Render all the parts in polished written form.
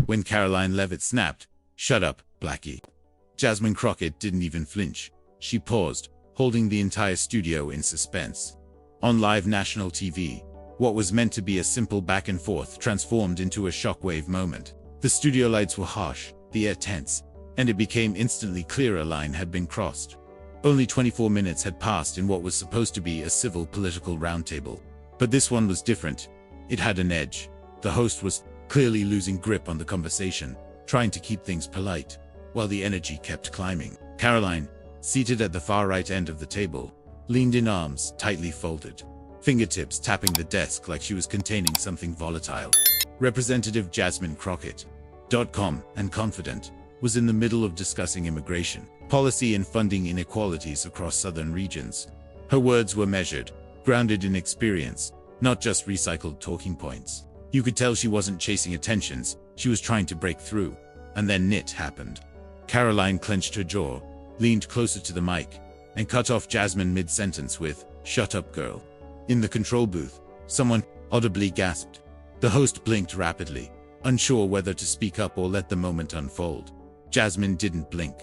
When Karoline Leavitt snapped, "Shut up, Blacky." Jasmine Crockett didn't even flinch. She paused, holding the entire studio in suspense. On live national TV, what was meant to be a simple back and forth transformed into a shockwave moment. The studio lights were harsh, the air tense, and it became instantly clear a line had been crossed. Only 24 minutes had passed in what was supposed to be a civil political roundtable. But this one was different. It had an edge. The host was clearly losing grip on the conversation, trying to keep things polite, while the energy kept climbing. Karoline, seated at the far right end of the table, leaned in, arms tightly folded, fingertips tapping the desk like she was containing something volatile. Representative Jasmine Crockett, .com and confident, was in the middle of discussing immigration, policy and funding inequalities across southern regions. Her words were measured, grounded in experience, not just recycled talking points. You could tell she wasn't chasing attentions, she was trying to break through. And then it happened. Karoline clenched her jaw, leaned closer to the mic, and cut off Jasmine mid-sentence with, "Shut up, girl." In the control booth, someone audibly gasped. The host blinked rapidly, unsure whether to speak up or let the moment unfold. Jasmine didn't blink.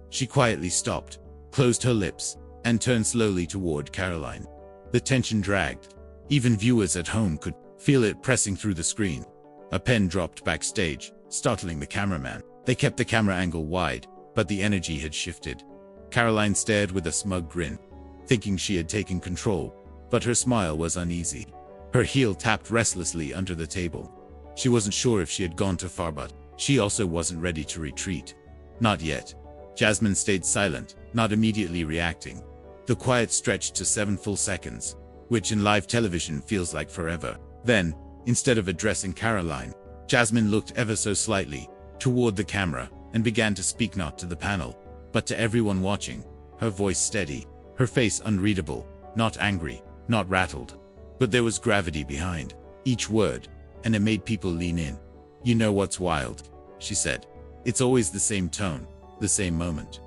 She quietly stopped, closed her lips, and turned slowly toward Karoline. The tension dragged. Even viewers at home could feel it pressing through the screen. A pen dropped backstage, startling the cameraman. They kept the camera angle wide, but the energy had shifted. Karoline stared with a smug grin, thinking she had taken control, but her smile was uneasy. Her heel tapped restlessly under the table. She wasn't sure if she had gone too far, but she also wasn't ready to retreat. Not yet. Jasmine stayed silent, not immediately reacting. The quiet stretched to 7 full seconds, which in live television feels like forever. Then, instead of addressing Karoline, Jasmine looked ever so slightly toward the camera and began to speak, not to the panel, but to everyone watching, her voice steady, her face unreadable, not angry, not rattled. But there was gravity behind each word, and it made people lean in. "You know what's wild?" she said. "It's always the same tone, the same moment.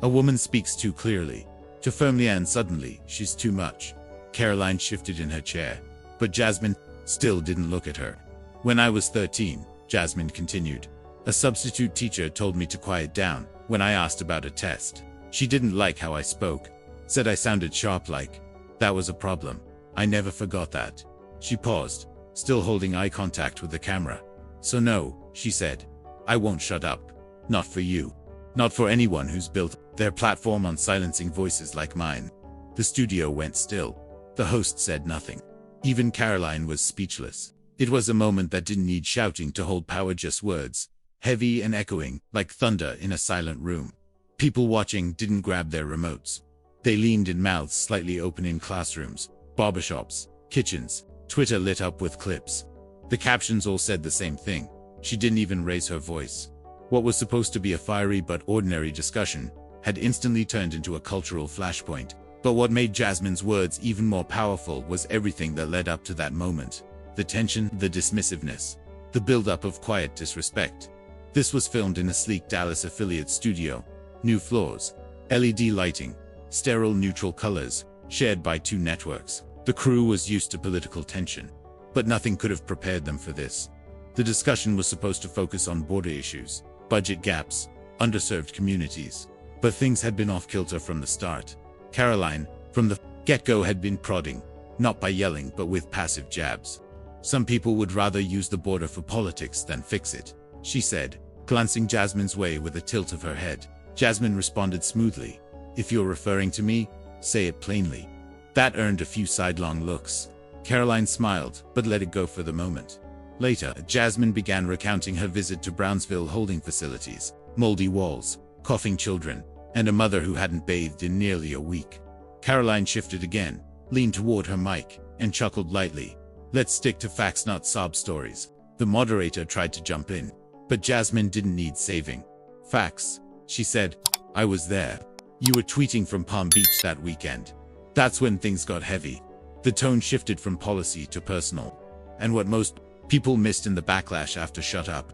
A woman speaks too clearly, too firmly, and suddenly she's too much." Karoline shifted in her chair, but Jasmine still didn't look at her. "When I was 13, Jasmine continued, a substitute teacher told me to quiet down when I asked about a test. She didn't like how I spoke, said I sounded sharp like. That was a problem. I never forgot that." She paused, still holding eye contact with the camera. "So no," she said, "I won't shut up. Not for you. Not for anyone who's built their platform on silencing voices like mine." The studio went still. The host said nothing. Even Karoline was speechless. It was a moment that didn't need shouting to hold power, just words, heavy and echoing, like thunder in a silent room. People watching didn't grab their remotes. They leaned in, mouths slightly open, in classrooms, barbershops, kitchens, Twitter lit up with clips. The captions all said the same thing. She didn't even raise her voice. What was supposed to be a fiery but ordinary discussion had instantly turned into a cultural flashpoint. But what made Jasmine's words even more powerful was everything that led up to that moment. The tension, the dismissiveness, the buildup of quiet disrespect. This was filmed in a sleek Dallas affiliate studio. New floors, LED lighting, sterile neutral colors, shared by 2 networks. The crew was used to political tension, but nothing could have prepared them for this. The discussion was supposed to focus on border issues, budget gaps, underserved communities. But things had been off kilter from the start. Karoline, from the get-go, had been prodding, not by yelling but with passive jabs. "Some people would rather use the border for politics than fix it," she said, glancing Jasmine's way with a tilt of her head. Jasmine responded smoothly, "If you're referring to me, say it plainly." That earned a few sidelong looks. Karoline smiled, but let it go for the moment. Later, Jasmine began recounting her visit to Brownsville holding facilities, moldy walls, coughing children, and a mother who hadn't bathed in nearly a week. Karoline shifted again, leaned toward her mic, and chuckled lightly. "Let's stick to facts, not sob stories." The moderator tried to jump in, but Jasmine didn't need saving. "Facts," she said. "I was there. You were tweeting from Palm Beach that weekend. That's when things got heavy." The tone shifted from policy to personal. And what most people missed in the backlash after "Shut Up,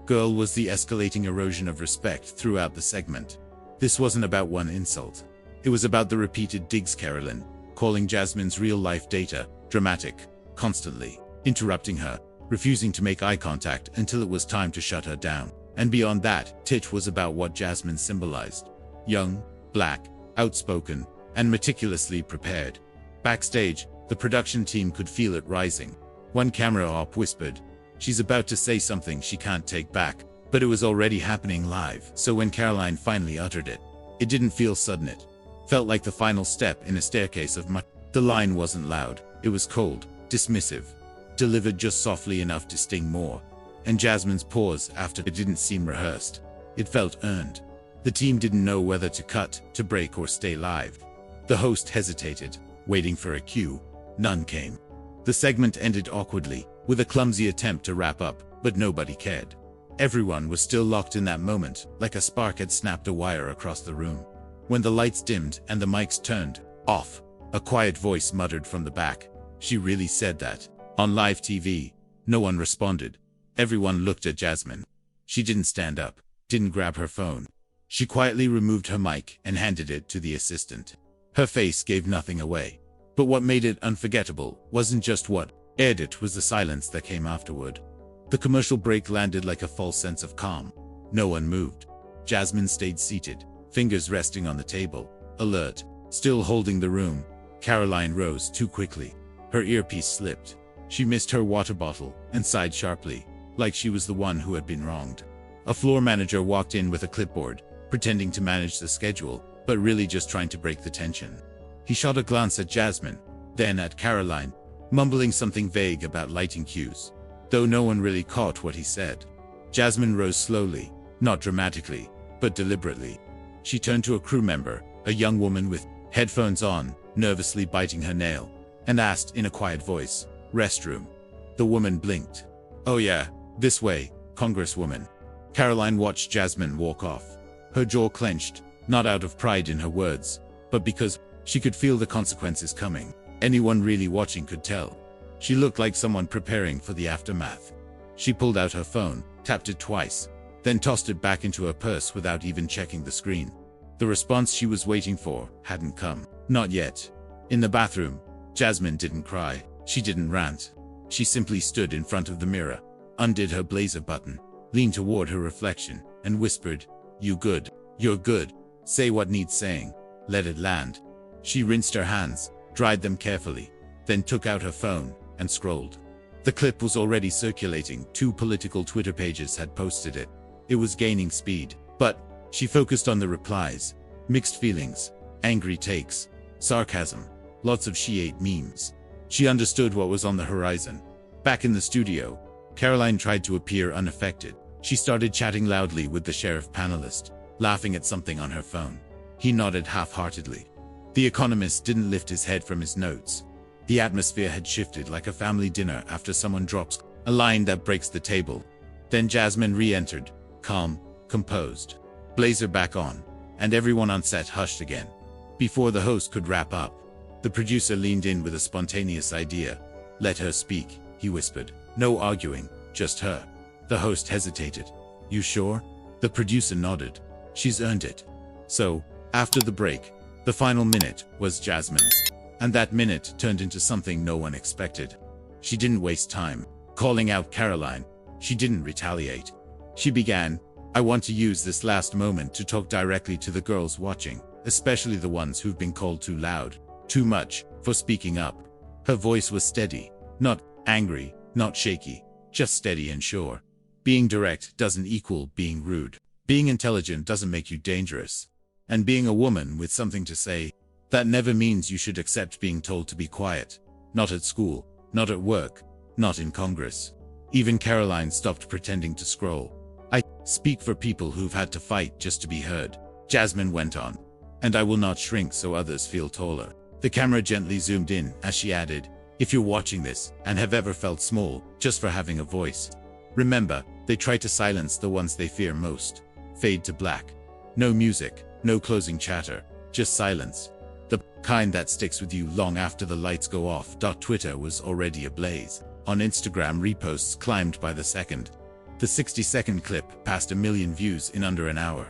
Girl" was the escalating erosion of respect throughout the segment. This wasn't about one insult. It was about the repeated digs. Karoline, calling Jasmine's real-life data dramatic, constantly interrupting her, refusing to make eye contact until it was time to shut her down. And beyond that, Titch was about what Jasmine symbolized. Young, black, outspoken, and meticulously prepared. Backstage, the production team could feel it rising. One camera op whispered, "She's about to say something she can't take back," but it was already happening live. So when Karoline finally uttered it, it didn't feel sudden. It felt like the final step in a staircase of much. The line wasn't loud. It was cold, dismissive, delivered just softly enough to sting more. And Jasmine's pause after it didn't seem rehearsed. It felt earned. The team didn't know whether to cut, to break, or stay live. The host hesitated, waiting for a cue. None came. The segment ended awkwardly, with a clumsy attempt to wrap up, but nobody cared. Everyone was still locked in that moment, like a spark had snapped a wire across the room. When the lights dimmed and the mics turned off, a quiet voice muttered from the back, "She really said that." On live TV, no one responded. Everyone looked at Jasmine. She didn't stand up, didn't grab her phone. She quietly removed her mic and handed it to the assistant. Her face gave nothing away. But what made it unforgettable wasn't just what aired it, was the silence that came afterward. The commercial break landed like a false sense of calm. No one moved. Jasmine stayed seated, fingers resting on the table, alert, still holding the room. Karoline rose too quickly. Her earpiece slipped. She missed her water bottle and sighed sharply, like she was the one who had been wronged. A floor manager walked in with a clipboard, pretending to manage the schedule, but really just trying to break the tension. He shot a glance at Jasmine, then at Karoline, mumbling something vague about lighting cues, though no one really caught what he said. Jasmine rose slowly, not dramatically, but deliberately. She turned to a crew member, a young woman with headphones on, nervously biting her nail, and asked in a quiet voice, "Restroom?" The woman blinked. "Oh yeah, this way, Congresswoman." Karoline watched Jasmine walk off. Her jaw clenched, not out of pride in her words, but because she could feel the consequences coming. Anyone really watching could tell. She looked like someone preparing for the aftermath. She pulled out her phone, tapped it twice, then tossed it back into her purse without even checking the screen. The response she was waiting for hadn't come. Not yet. In the bathroom, Jasmine didn't cry. She didn't rant. She simply stood in front of the mirror, undid her blazer button, leaned toward her reflection, and whispered, "You good. You're good. Say what needs saying. Let it land." She rinsed her hands, dried them carefully, then took out her phone and scrolled. The clip was already circulating. 2 political Twitter pages had posted it. It was gaining speed, but she focused on the replies. Mixed feelings, angry takes, sarcasm, lots of "she ate" memes. She understood what was on the horizon. Back in the studio, Karoline tried to appear unaffected. She started chatting loudly with the sheriff panelist, laughing at something on her phone. He nodded half-heartedly. The economist didn't lift his head from his notes. The atmosphere had shifted like a family dinner after someone drops a line that breaks the table. Then Jasmine re-entered, calm, composed, blazer back on, and everyone on set hushed again. Before the host could wrap up, the producer leaned in with a spontaneous idea. "Let her speak," he whispered. "No arguing, just her." The host hesitated. "You sure?" The producer nodded. "She's earned it." So, after the break, the final minute was Jasmine's. And that minute turned into something no one expected. She didn't waste time calling out Karoline. She didn't retaliate. She began, "I want to use this last moment to talk directly to the girls watching, especially the ones who've been called too loud, too much, for speaking up." Her voice was steady, not angry, not shaky, just steady and sure. Being direct doesn't equal being rude. Being intelligent doesn't make you dangerous. And being a woman with something to say, that never means you should accept being told to be quiet. Not at school, not at work, not in Congress. Even Karoline stopped pretending to scroll. "I speak for people who've had to fight just to be heard," Jasmine went on. "And I will not shrink so others feel taller." The camera gently zoomed in as she added, "If you're watching this and have ever felt small just for having a voice, remember, they try to silence the ones they fear most." Fade to black. No music, no closing chatter, just silence. The kind that sticks with you long after the lights go off. Twitter was already ablaze. On Instagram, reposts climbed by the second. The 60-second clip passed 1 million views in under an hour.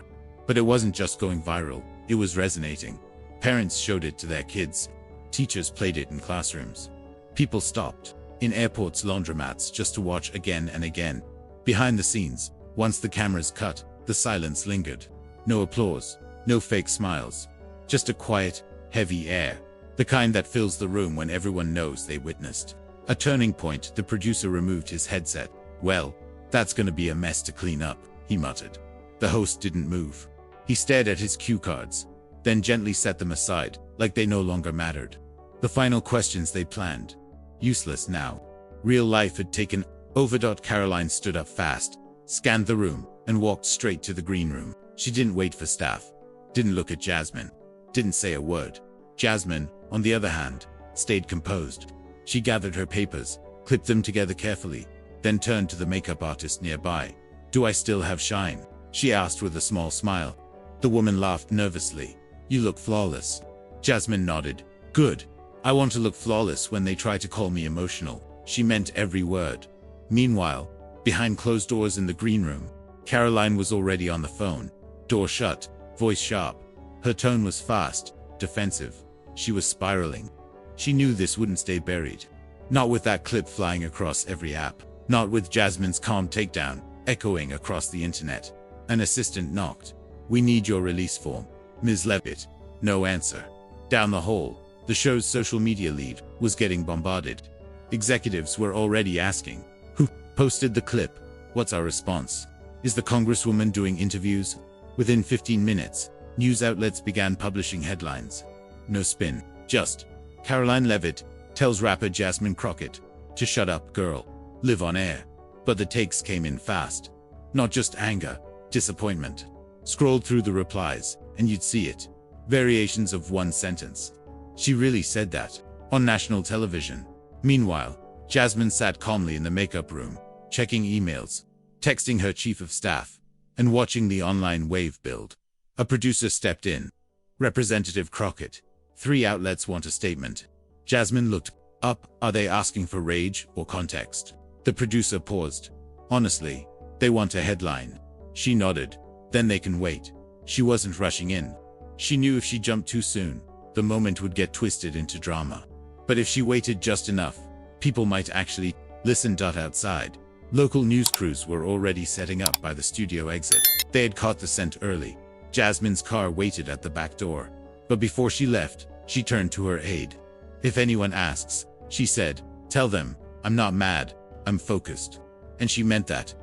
But it wasn't just going viral, it was resonating. Parents showed it to their kids. Teachers played it in classrooms. People stopped, in airports' laundromats just to watch again and again. Behind the scenes, once the cameras cut, the silence lingered. No applause, no fake smiles. Just a quiet, heavy air. The kind that fills the room when everyone knows they witnessed. A turning point, the producer removed his headset. "Well, that's gonna be a mess to clean up," he muttered. The host didn't move. He stared at his cue cards, then gently set them aside, like they no longer mattered. The final questions they planned. Useless now. Real life had taken over. Karoline stood up fast, scanned the room, and walked straight to the green room. She didn't wait for staff. Didn't look at Jasmine. Didn't say a word. Jasmine, on the other hand, stayed composed. She gathered her papers, clipped them together carefully, then turned to the makeup artist nearby. "Do I still have shine?" she asked with a small smile. The woman laughed nervously. "You look flawless." Jasmine nodded. "Good. I want to look flawless when they try to call me emotional." She meant every word. Meanwhile, behind closed doors in the green room, Karoline was already on the phone. Door shut, voice sharp. Her tone was fast, defensive. She was spiraling. She knew this wouldn't stay buried. Not with that clip flying across every app. Not with Jasmine's calm takedown echoing across the internet. An assistant knocked. "We need your release form, Ms. Leavitt." No answer. Down the hall, the show's social media lead was getting bombarded. Executives were already asking, "Who posted the clip? What's our response? Is the Congresswoman doing interviews?" Within 15 minutes, news outlets began publishing headlines. No spin, just, "Karoline Leavitt tells rapper Jasmine Crockett to shut up, girl. Live on air." But the takes came in fast. Not just anger, disappointment. Scrolled through the replies, and you'd see it. Variations of one sentence. "She really said that?" On national television. Meanwhile, Jasmine sat calmly in the makeup room, checking emails, texting her chief of staff, and watching the online wave build. A producer stepped in. "Representative Crockett, 3 outlets want a statement." Jasmine looked up. "Are they asking for rage or context?" The producer paused. "Honestly, they want a headline." She nodded. "Then they can wait." She wasn't rushing in. She knew if she jumped too soon, the moment would get twisted into drama. But if she waited just enough, people might actually listen. Outside, local news crews were already setting up by the studio exit. They had caught the scent early. Jasmine's car waited at the back door. But before she left, she turned to her aide. "If anyone asks," she said, "tell them, I'm not mad, I'm focused." And she meant that.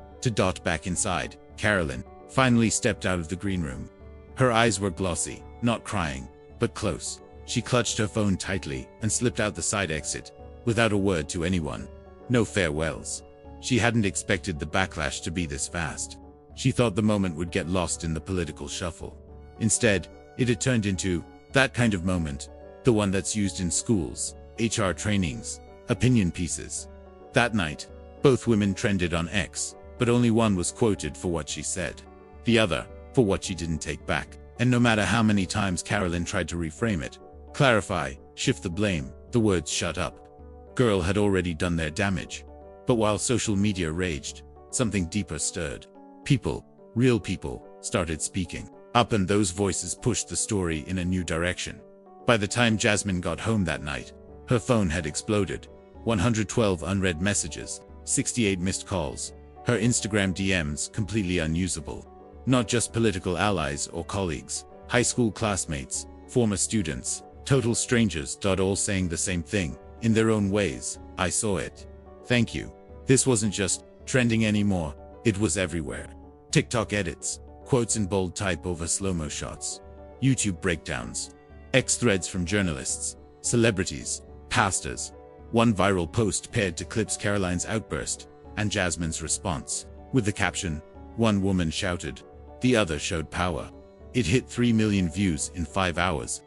Back inside, Karoline finally stepped out of the green room. Her eyes were glossy, not crying, but close. She clutched her phone tightly and slipped out the side exit, without a word to anyone. No farewells. She hadn't expected the backlash to be this fast. She thought the moment would get lost in the political shuffle. Instead, it had turned into that kind of moment, the one that's used in schools, HR trainings, opinion pieces. That night, both women trended on X, but only one was quoted for what she said. The other, for what she didn't take back. And no matter how many times Karoline tried to reframe it, clarify, shift the blame, the words "shut up, girl" had already done their damage. But while social media raged, something deeper stirred. People, real people, started speaking up, and those voices pushed the story in a new direction. By the time Jasmine got home that night, her phone had exploded. 112 unread messages, 68 missed calls, her Instagram DMs completely unusable. Not just political allies or colleagues, high school classmates, former students, total strangers, all saying the same thing, in their own ways. "I saw it. Thank you." This wasn't just trending anymore, it was everywhere. TikTok edits, quotes in bold type over slow-mo shots, YouTube breakdowns, X threads from journalists, celebrities, pastors. One viral post paired to clips Karoline's outburst and Jasmine's response, with the caption, "One woman shouted, the other showed power." It hit 3 million views in 5 hours.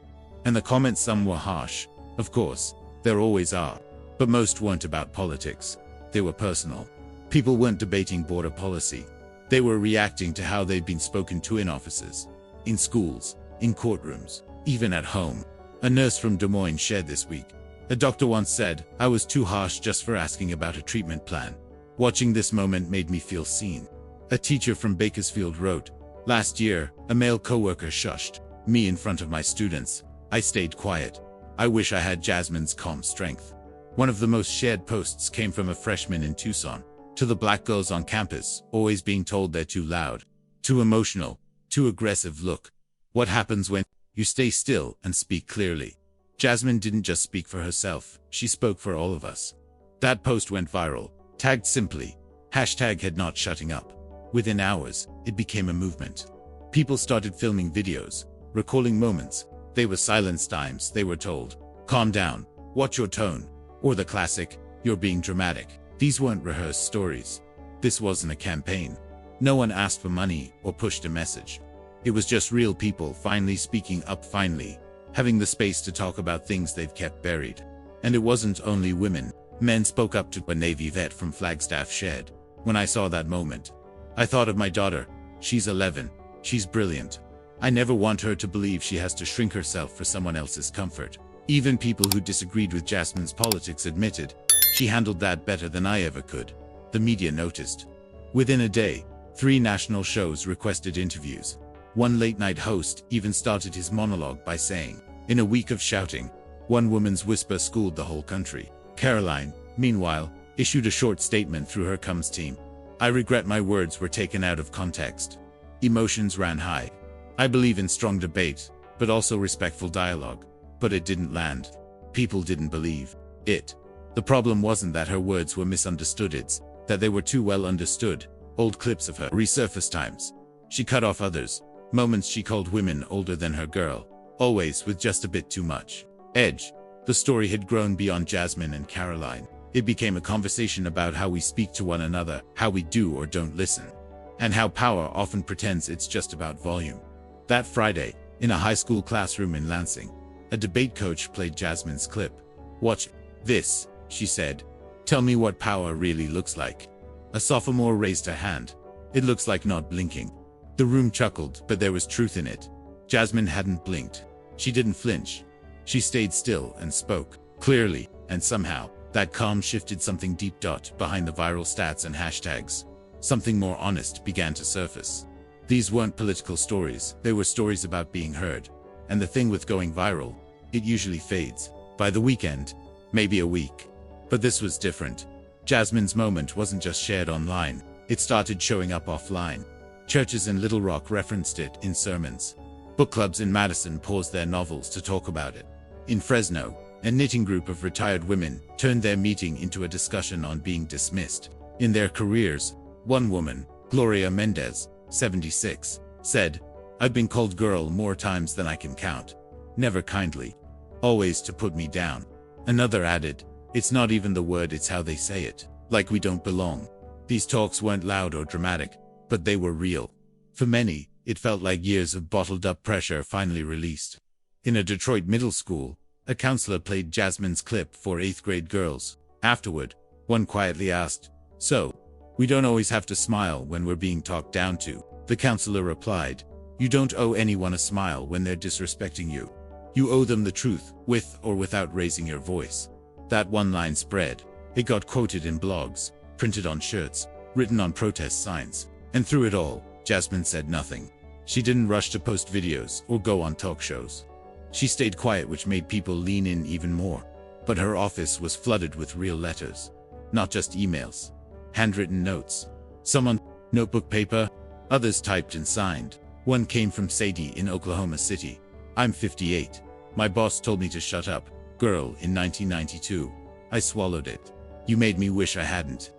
And the comments, some were harsh. Of course, there always are. But most weren't about politics. They were personal. People weren't debating border policy. They were reacting to how they'd been spoken to in offices, in schools, in courtrooms, even at home. A nurse from Des Moines shared this week. "A doctor once said, I was too harsh just for asking about a treatment plan. Watching this moment made me feel seen." A teacher from Bakersfield wrote, "Last year, a male coworker shushed me in front of my students. I stayed quiet. I wish I had Jasmine's calm strength." One of the most shared posts came from a freshman in Tucson. To the black girls on campus, always being told they're too loud, too emotional, too aggressive. Look what happens when you stay still and speak clearly. Jasmine didn't just speak for herself, she spoke for all of us. That post went viral, tagged simply, #had not shutting up. Within hours, it became a movement. People started filming videos, recalling moments. They were silenced times they were told, "Calm down, watch your tone," or the classic, "You're being dramatic." These weren't rehearsed stories. This wasn't a campaign. No one asked for money or pushed a message. It was just real people finally speaking up, finally having the space to talk about things they've kept buried. And it wasn't only women. Men spoke up to a Navy vet from Flagstaff shared. When I saw that moment, I thought of my daughter. She's 11. She's brilliant. I never want her to believe she has to shrink herself for someone else's comfort. Even people who disagreed with Jasmine's politics admitted, she handled that better than I ever could. The media noticed. Within a day, 3 national shows requested interviews. One late-night host even started his monologue by saying, "In a week of shouting, one woman's whisper schooled the whole country." Karoline, meanwhile, issued a short statement through her comms team. "I regret my words were taken out of context. Emotions ran high. I believe in strong debate, but also respectful dialogue." But it didn't land. People didn't believe it. The problem wasn't that her words were misunderstood, it's that they were too well understood. Old clips of her resurfaced times. She cut off others. Moments she called women older than her girl. Always with just a bit too much edge. The story had grown beyond Jasmine and Karoline. It became a conversation about how we speak to one another, how we do or don't listen, and how power often pretends it's just about volume. That Friday, in a high school classroom in Lansing, a debate coach played Jasmine's clip. "Watch this," she said. "Tell me what power really looks like." A sophomore raised her hand. "It looks like not blinking." The room chuckled, but there was truth in it. Jasmine hadn't blinked. She didn't flinch. She stayed still and spoke clearly, and somehow, that calm shifted something deep. Behind the viral stats and hashtags, something more honest began to surface. These weren't political stories, they were stories about being heard. And the thing with going viral, it usually fades. By the weekend, maybe a week. But this was different. Jasmine's moment wasn't just shared online, it started showing up offline. Churches in Little Rock referenced it in sermons. Book clubs in Madison paused their novels to talk about it. In Fresno, a knitting group of retired women turned their meeting into a discussion on being dismissed in their careers. One woman, Gloria Mendez, 76, said, "I've been called girl more times than I can count. Never kindly. Always to put me down." Another added, "It's not even the word, it's how they say it. Like we don't belong." These talks weren't loud or dramatic, but they were real. For many, it felt like years of bottled-up pressure finally released. In a Detroit middle school, a counselor played Jasmine's clip for 8th-grade girls. Afterward, one quietly asked, "So, we don't always have to smile when we're being talked down to?" The counselor replied, "You don't owe anyone a smile when they're disrespecting you. You owe them the truth, with or without raising your voice." That one line spread. It got quoted in blogs, printed on shirts, written on protest signs. And through it all, Jasmine said nothing. She didn't rush to post videos or go on talk shows. She stayed quiet, which made people lean in even more. But her office was flooded with real letters. Not just emails. Handwritten notes. Some on notebook paper, others typed and signed. One came from Sadie in Oklahoma City. "I'm 58. My boss told me to shut up, girl, in 1992. I swallowed it. You made me wish I hadn't."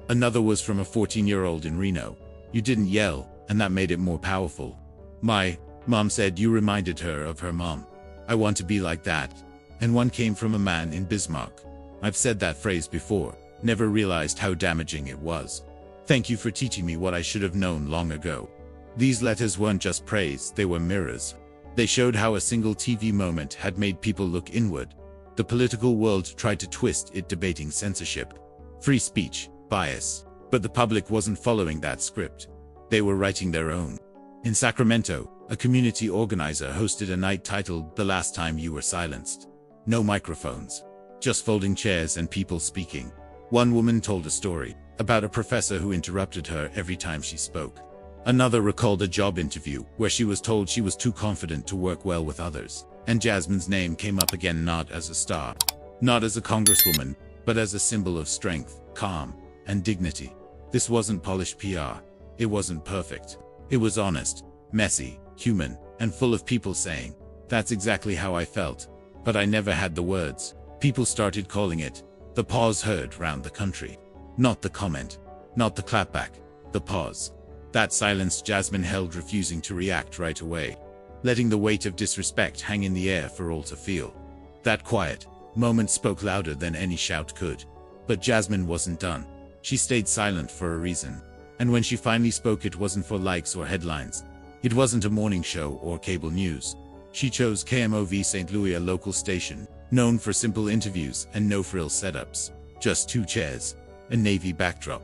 Another was from a 14-year-old in Reno. "You didn't yell, and that made it more powerful. My mom said you reminded her of her mom. I want to be like that." And one came from a man in Bismarck. "I've said that phrase before, never realized how damaging it was. Thank you for teaching me what I should have known long ago." These letters weren't just praise, they were mirrors. They showed how a single TV moment had made people look inward. The political world tried to twist it, debating censorship, free speech, bias. But the public wasn't following that script. They were writing their own. In Sacramento, a community organizer hosted a night titled "The Last Time You Were Silenced." No microphones, just folding chairs and people speaking. One woman told a story about a professor who interrupted her every time she spoke. Another recalled a job interview where she was told she was too confident to work well with others. And Jasmine's name came up again, not as a star, not as a congresswoman, but as a symbol of strength, calm, and dignity. This wasn't polished PR. It wasn't perfect. It was honest, messy, human, and full of people saying, "That's exactly how I felt, but I never had the words." People started calling it the pause heard round the country. Not the comment, not the clapback, the pause. That silence Jasmine held, refusing to react right away, letting the weight of disrespect hang in the air for all to feel. That quiet moment spoke louder than any shout could. But Jasmine wasn't done. She stayed silent for a reason. And when she finally spoke, it wasn't for likes or headlines. It wasn't a morning show or cable news. She chose KMOV St. Louis, a local station, known for simple interviews and no-frill setups. Just 2 chairs, a navy backdrop,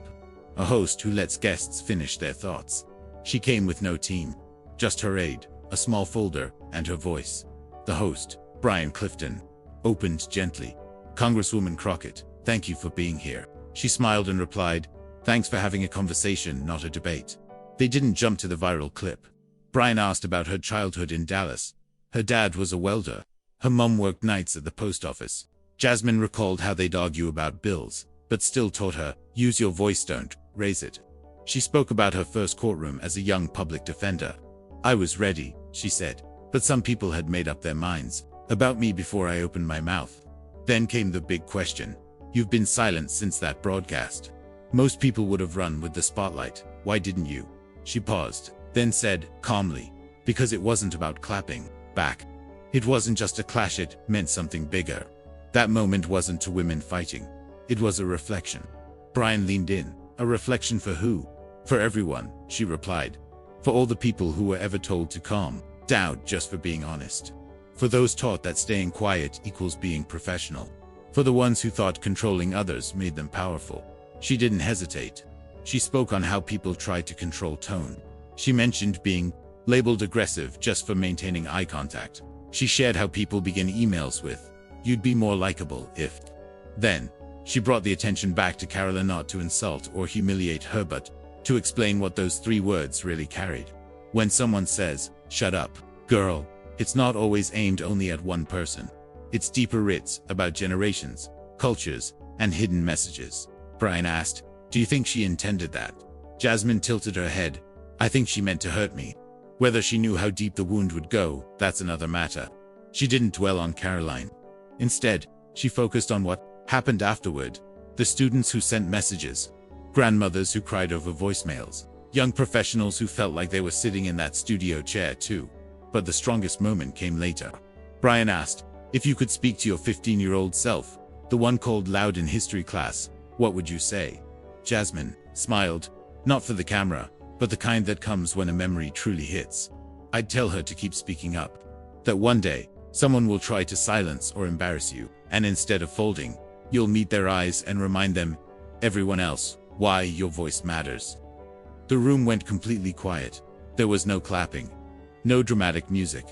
a host who lets guests finish their thoughts. She came with no team, just her aide, a small folder, and her voice. The host, Brian Clifton, opened gently. "Congresswoman Crockett, thank you for being here." She smiled and replied, "Thanks for having a conversation, not a debate." They didn't jump to the viral clip. Brian asked about her childhood in Dallas. Her dad was a welder. Her mum worked nights at the post office. Jasmine recalled how they'd argue about bills, but still taught her, "Use your voice, don't raise it." She spoke about her first courtroom as a young public defender. "I was ready," she said, "but some people had made up their minds about me before I opened my mouth." Then came the big question. "You've been silent since that broadcast. Most people would have run with the spotlight. Why didn't you?" She paused, then said, calmly, "Because it wasn't about clapping back. It wasn't just a clash, it meant something bigger." That moment wasn't to women fighting. It was a reflection. Brian leaned in. "A reflection for who?" "For everyone," she replied. "For all the people who were ever told to calm down just for being honest. For those taught that staying quiet equals being professional. For the ones who thought controlling others made them powerful." She didn't hesitate. She spoke on how people tried to control tone. She mentioned being labeled aggressive just for maintaining eye contact. She shared how people begin emails with, "You'd be more likable if." Then, she brought the attention back to Karoline, not to insult or humiliate her, but to explain what those 3 words really carried. When someone says, "Shut up, girl," it's not always aimed only at one person. It's deeper. It's about generations, cultures, and hidden messages. Brian asked, "Do you think she intended that?" Jasmine tilted her head. "I think she meant to hurt me. Whether she knew how deep the wound would go, that's another matter." She didn't dwell on Karoline. Instead, she focused on what happened afterward. The students who sent messages, grandmothers who cried over voicemails, young professionals who felt like they were sitting in that studio chair too. But the strongest moment came later. Brian asked, "If you could speak to your 15-year-old self, the one called loud in history class, what would you say?" Jasmine smiled, not for the camera, but the kind that comes when a memory truly hits. "I'd tell her to keep speaking up. That one day, someone will try to silence or embarrass you, and instead of folding, you'll meet their eyes and remind them, everyone else, why your voice matters." The room went completely quiet. There was no clapping, no dramatic music,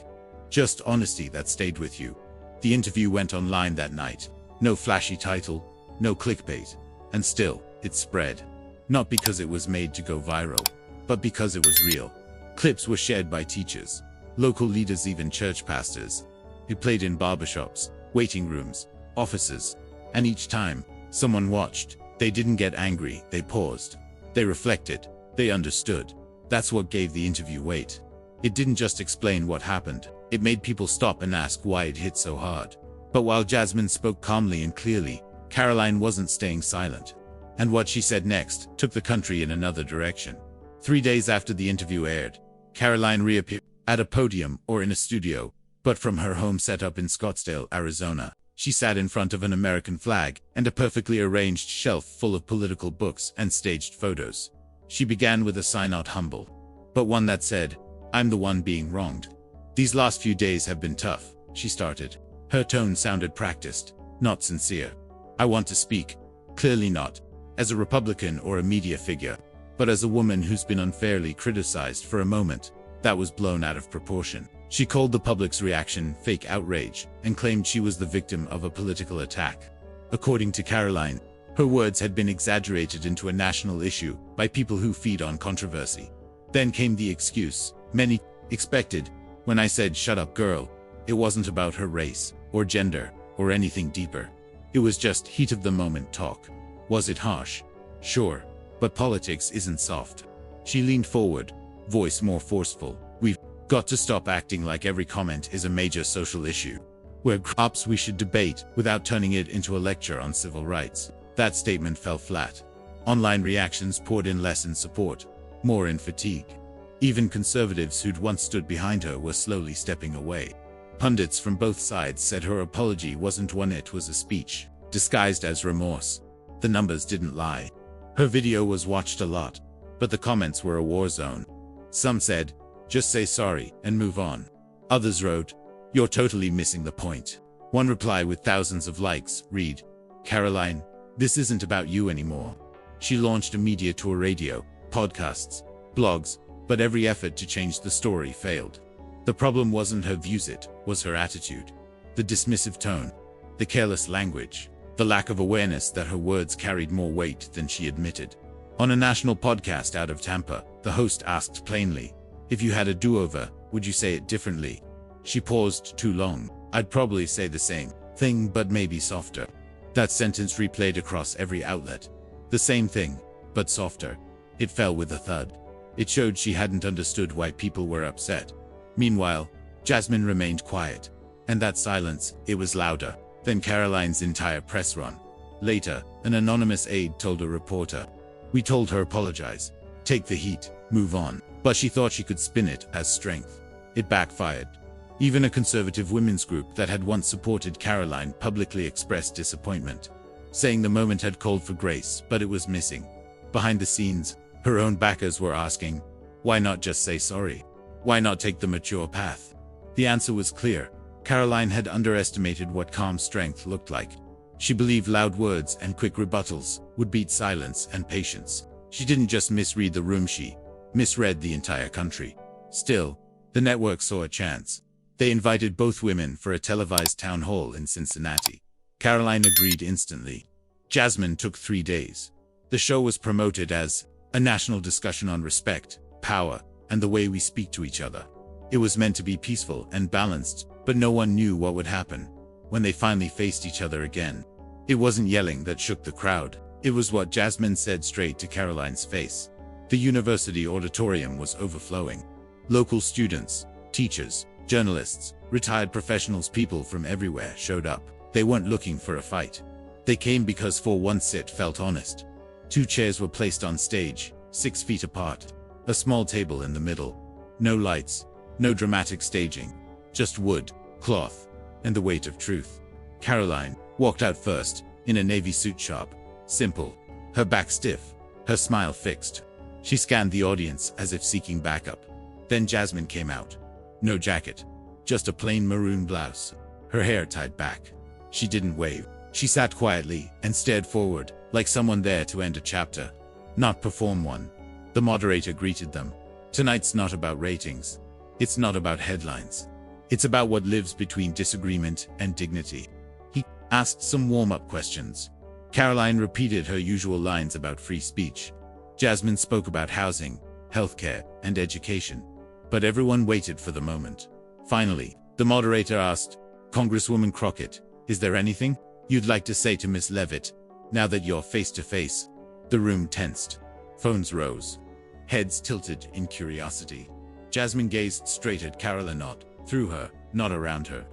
just honesty that stayed with you. The interview went online that night. No flashy title, no clickbait. And still, it spread. Not because it was made to go viral, but because it was real. Clips were shared by teachers, local leaders, even church pastors. It played in barbershops, waiting rooms, offices. And each time someone watched, they didn't get angry, they paused. They reflected. They understood. That's what gave the interview weight. It didn't just explain what happened. It made people stop and ask why it hit so hard. But while Jasmine spoke calmly and clearly, Karoline wasn't staying silent. And what she said next took the country in another direction. 3 days after the interview aired, Karoline reappeared at a podium or in a studio, but from her home set up in Scottsdale, Arizona. She sat in front of an American flag and a perfectly arranged shelf full of political books and staged photos. She began with a sign, not humble, but one that said, "I'm the one being wronged. These last few days have been tough," she started. Her tone sounded practiced, not sincere. "I want to speak, clearly not as a Republican or a media figure, but as a woman who's been unfairly criticized." For a moment, that was blown out of proportion. She called the public's reaction fake outrage and claimed she was the victim of a political attack. According to Karoline, her words had been exaggerated into a national issue by people who feed on controversy. Then came the excuse many expected. "When I said 'shut up, girl,' it wasn't about her race or gender or anything deeper. It was just heat of the moment talk. Was it harsh? Sure. But politics isn't soft. She leaned forward, voice more forceful. We've got to stop acting like every comment is a major social issue. We're grown-ups, we should debate without turning it into a lecture on civil rights. That statement fell flat. Online reactions poured in less in support, more in fatigue. Even conservatives who'd once stood behind her were slowly stepping away. Pundits from both sides said her apology wasn't one, it was a speech, disguised as remorse. The numbers didn't lie. Her video was watched a lot, but the comments were a war zone. Some said, just say sorry and move on. Others wrote, you're totally missing the point. One reply with thousands of likes read, Karoline, this isn't about you anymore. She launched a media tour, radio, podcasts, blogs, but every effort to change the story failed. The problem wasn't her views, it was her attitude. The dismissive tone, the careless language, the lack of awareness that her words carried more weight than she admitted. On a national podcast out of Tampa, the host asked plainly, if you had a do-over, would you say it differently? She paused too long. I'd probably say the same thing, but maybe softer. That sentence replayed across every outlet. The same thing, but softer. It fell with a thud. It showed she hadn't understood why people were upset. Meanwhile, Jasmine remained quiet. And that silence, it was louder than Karoline's entire press run. Later, an anonymous aide told a reporter, we told her apologize, take the heat, move on. But she thought she could spin it as strength. It backfired. Even a conservative women's group that had once supported Karoline publicly expressed disappointment, saying the moment had called for grace, but it was missing. Behind the scenes, her own backers were asking, why not just say sorry? Why not take the mature path? The answer was clear. Karoline had underestimated what calm strength looked like. She believed loud words and quick rebuttals would beat silence and patience. She didn't just misread the room, she misread the entire country. Still, the network saw a chance. They invited both women for a televised town hall in Cincinnati. Karoline agreed instantly. Jasmine took 3 days. The show was promoted as a national discussion on respect, power, and the way we speak to each other. It was meant to be peaceful and balanced, but no one knew what would happen when they finally faced each other again. It wasn't yelling that shook the crowd. It was what Jasmine said straight to Karoline's face. The university auditorium was overflowing. Local students, teachers, journalists, retired professionals, people from everywhere showed up. They weren't looking for a fight. They came because for once it felt honest. 2 chairs were placed on stage, 6 feet apart. A small table in the middle. No lights, no dramatic staging. Just wood, cloth, and the weight of truth. Karoline walked out first, in a navy suit, sharp, simple, her back stiff, her smile fixed. She scanned the audience as if seeking backup. Then Jasmine came out. No jacket, just a plain maroon blouse, her hair tied back. She didn't wave. She sat quietly and stared forward, like someone there to end a chapter, not perform one. The moderator greeted them. Tonight's not about ratings. It's not about headlines. It's about what lives between disagreement and dignity. He asked some warm-up questions. Karoline repeated her usual lines about free speech. Jasmine spoke about housing, healthcare, and education. But everyone waited for the moment. Finally, the moderator asked, Congresswoman Crockett, is there anything you'd like to say to Miss Leavitt, now that you're face to face? The room tensed. Phones rose. Heads tilted in curiosity. Jasmine gazed straight at Karoline, not through her, not around her,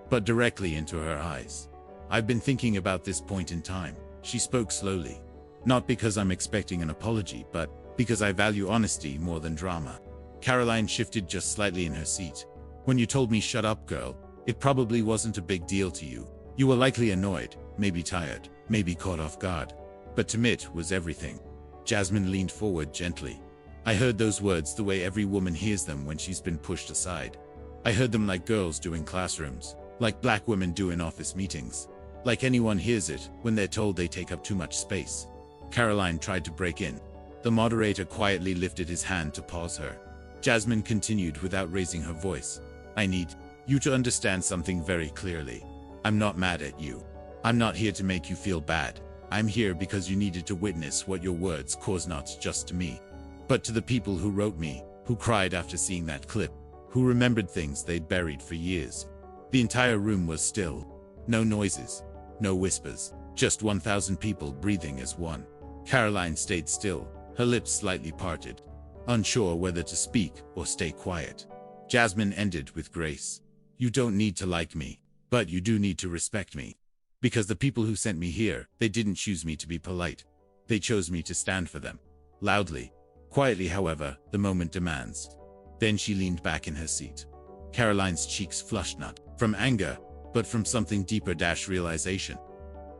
but directly into her eyes. I've been thinking about this point in time, she spoke slowly. Not because I'm expecting an apology, but because I value honesty more than drama. Karoline shifted just slightly in her seat. When you told me shut up, girl, it probably wasn't a big deal to you. You were likely annoyed, maybe tired, maybe caught off guard. But to me it was everything. Jasmine leaned forward gently. I heard those words the way every woman hears them when she's been pushed aside. I heard them like girls do in classrooms, like black women do in office meetings, like anyone hears it when they're told they take up too much space. Karoline tried to break in. The moderator quietly lifted his hand to pause her. Jasmine continued without raising her voice. I need you to understand something very clearly. I'm not mad at you. I'm not here to make you feel bad. I'm here because you needed to witness what your words caused, not just to me, but to the people who wrote me, who cried after seeing that clip, who remembered things they'd buried for years. The entire room was still. No noises, no whispers, Just 1,000 people breathing as one. Karoline stayed still, her lips slightly parted, unsure whether to speak or stay quiet. Jasmine ended with grace. You don't need to like me, but you do need to respect me. Because the people who sent me here, they didn't choose me to be polite. They chose me to stand for them. Loudly. Quietly, however, the moment demands. Then she leaned back in her seat. Karoline's cheeks flushed not from anger, but from something deeper - realization.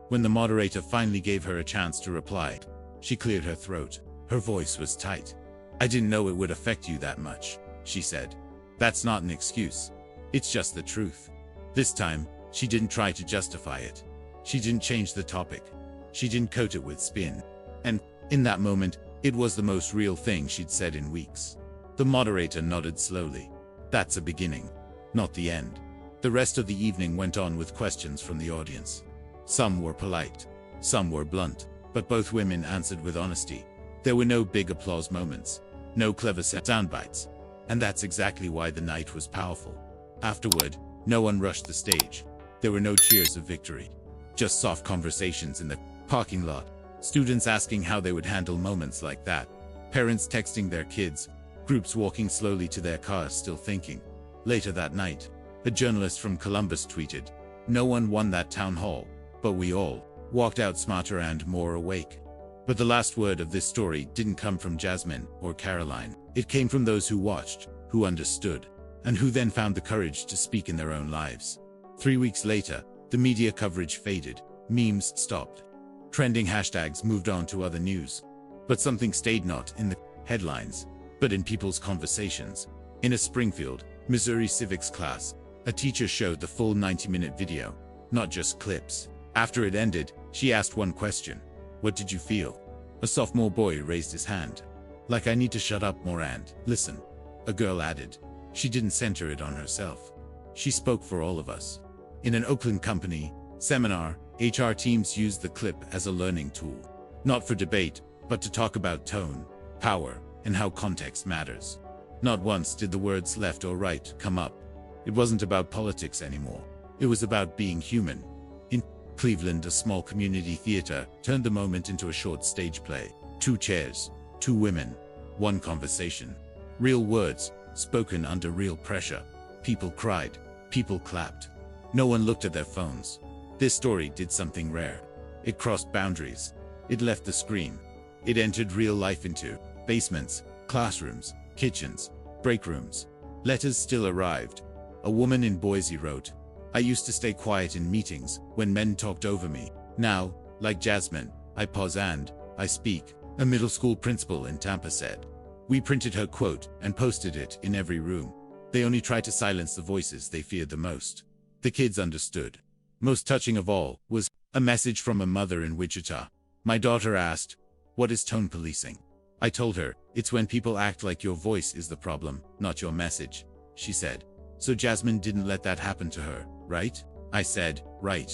When the moderator finally gave her a chance to reply, she cleared her throat. Her voice was tight. I didn't know it would affect you that much, she said. That's not an excuse. It's just the truth. This time, she didn't try to justify it. She didn't change the topic. She didn't coat it with spin. And, in that moment, it was the most real thing she'd said in weeks. The moderator nodded slowly. That's a beginning, not the end. The rest of the evening went on with questions from the audience. Some were polite, some were blunt, but both women answered with honesty. There were no big applause moments, no clever soundbites, and that's exactly why the night was powerful. Afterward, no one rushed the stage. There were no cheers of victory, just soft conversations in the parking lot, students asking how they would handle moments like that, parents texting their kids, groups walking slowly to their cars still thinking. Later that night, a journalist from Columbus tweeted, "No one won that town hall, but we all walked out smarter and more awake." But the last word of this story didn't come from Jasmine or Karoline. It came from those who watched, who understood, and who then found the courage to speak in their own lives. 3 weeks later, the media coverage faded, memes stopped, trending hashtags moved on to other news. But something stayed, not in the headlines, but in people's conversations. In a Springfield, Missouri civics class, a teacher showed the full 90-minute video, not just clips. After it ended, she asked one question. What did you feel? A sophomore boy raised his hand. Like, I need to shut up more and listen. A girl added. She didn't center it on herself. She spoke for all of us. In an Oakland company seminar, HR teams used the clip as a learning tool. Not for debate, but to talk about tone, power, and how context matters. Not once did the words left or right come up. It wasn't about politics anymore. It was about being human. In Cleveland, a small community theater turned the moment into a short stage play. 2 chairs, 2 women, 1 conversation. Real words, spoken under real pressure. People cried. People clapped. No one looked at their phones. This story did something rare. It crossed boundaries. It left the screen. It entered real life into basements, classrooms, kitchens, break rooms. Letters still arrived. A woman in Boise wrote, "I used to stay quiet in meetings when men talked over me. Now, like Jasmine, I pause and I speak," a middle school principal in Tampa said. We printed her quote and posted it in every room. They only tried to silence the voices they feared the most. The kids understood. Most touching of all was a message from a mother in Wichita. My daughter asked, "What is tone policing?" I told her, "It's when people act like your voice is the problem, not your message," she said. So Jasmine didn't let that happen to her, right? I said, right.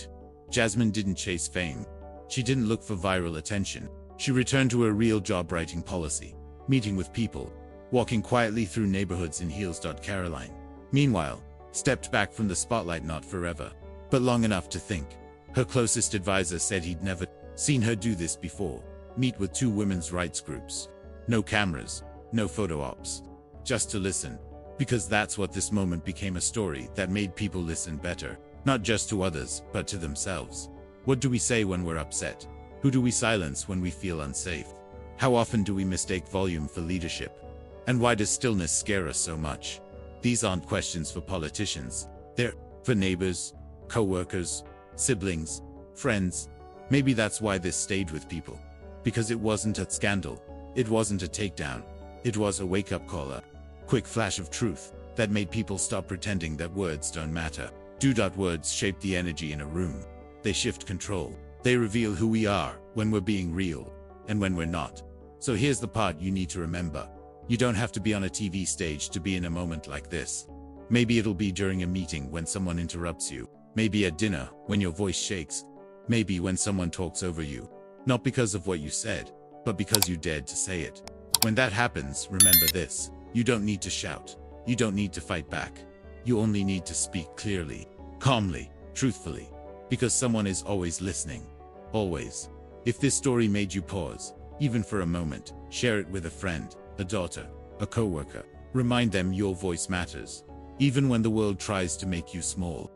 Jasmine didn't chase fame. She didn't look for viral attention. She returned to her real job, writing policy, meeting with people, walking quietly through neighborhoods in heels. Karoline, meanwhile, stepped back from the spotlight, not forever, but long enough to think. Her closest advisor said he'd never seen her do this before. Meet with 2 women's rights groups. No cameras, no photo ops. Just to listen. Because that's what this moment became, a story that made people listen better. Not just to others, but to themselves. What do we say when we're upset? Who do we silence when we feel unsafe? How often do we mistake volume for leadership? And why does stillness scare us so much? These aren't questions for politicians. They're for neighbors, co-workers, siblings, friends. Maybe that's why this stayed with people. Because it wasn't a scandal. It wasn't a takedown. It was a wake-up call, a quick flash of truth that made people stop pretending that words don't matter. Words shape the energy in a room. They shift control. They reveal who we are when we're being real and when we're not. So here's the part you need to remember. You don't have to be on a TV stage to be in a moment like this. Maybe it'll be during a meeting when someone interrupts you. Maybe at dinner when your voice shakes. Maybe when someone talks over you. Not because of what you said, but because you dared to say it. When that happens, remember this. You don't need to shout. You don't need to fight back. You only need to speak clearly, calmly, truthfully. Because someone is always listening. always. If this story made you pause, even for a moment, share it with a friend, a daughter, a coworker. Remind them your voice matters, even when the world tries to make you small.